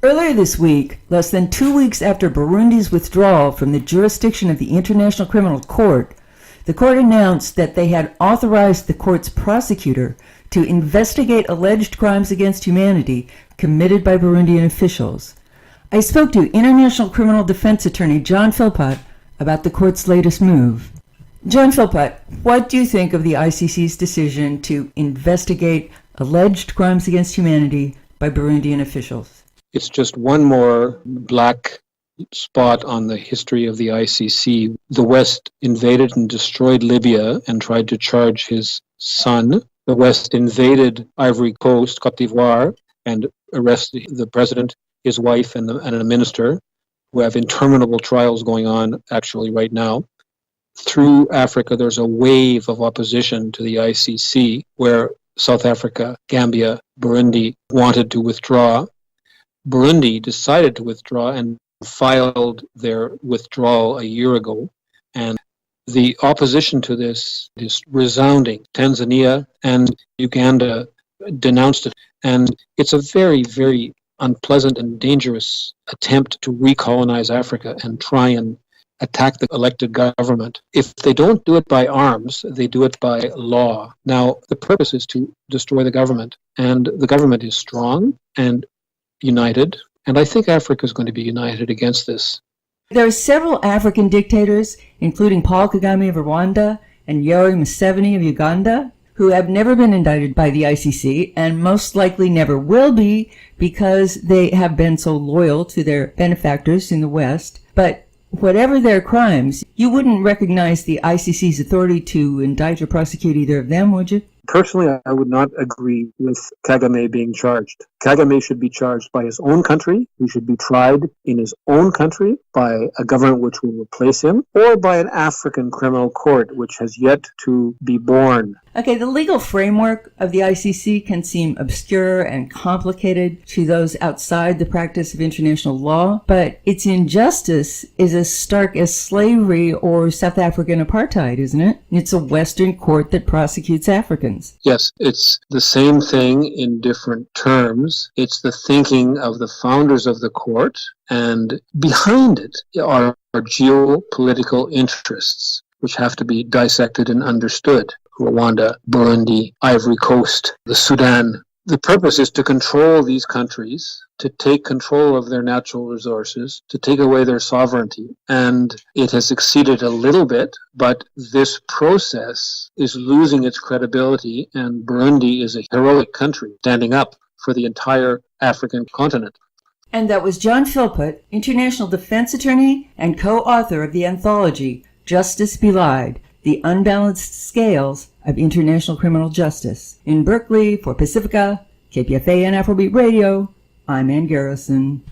Earlier this week, less than 2 weeks after Burundi's withdrawal from the jurisdiction of the International Criminal Court, the court announced that they had authorized the court's prosecutor to investigate alleged crimes against humanity committed by Burundian officials. I spoke to International Criminal Defense Attorney John Philpott about the court's latest move. John Philpott, what do you think of the ICC's decision to investigate alleged crimes against humanity by Burundian officials? It's just one more black spot on the history of the ICC. The West invaded and destroyed Libya and tried to charge his son. The West invaded Ivory Coast, Côte d'Ivoire, and arrested the president, his wife, and a minister, who have interminable trials going on actually right now. Through Africa, there's a wave of opposition to the ICC, where South Africa, Gambia, Burundi wanted to withdraw. Burundi decided to withdraw and filed their withdrawal a year ago. And the opposition to this is resounding. Tanzania and Uganda denounced it. And it's a very, very unpleasant and dangerous attempt to recolonize Africa and try and attack the elected government. If they don't do it by arms, they do it by law. Now, the purpose is to destroy the government. And the government is strong and united, and I think Africa is going to be united against this. There are several African dictators, including Paul Kagame of Rwanda and Yoweri Museveni of Uganda, who have never been indicted by the ICC and most likely never will be because they have been so loyal to their benefactors in the West. But whatever their crimes, you wouldn't recognize the ICC's authority to indict or prosecute either of them, would you? Personally, I would not agree with Kagame being charged. Kagame should be charged by his own country. He should be tried in his own country by a government which will replace him, or by an African criminal court which has yet to be born. Okay, the legal framework of the ICC can seem obscure and complicated to those outside the practice of international law, but its injustice is as stark as slavery or South African apartheid, isn't it? It's a Western court that prosecutes Africans. Yes, it's the same thing in different terms. It's the thinking of the founders of the court, and behind it are geopolitical interests, which have to be dissected and understood. Rwanda, Burundi, Ivory Coast, the Sudan. The purpose is to control these countries, to take control of their natural resources, to take away their sovereignty. And it has succeeded a little bit, but this process is losing its credibility, and Burundi is a heroic country standing up for the entire African continent. And that was John Philpott, international defense attorney and co-author of the anthology Justice Belied, The Unbalanced Scales of International Criminal Justice. In Berkeley, for Pacifica, KPFA and Afrobeat Radio, I'm Ann Garrison.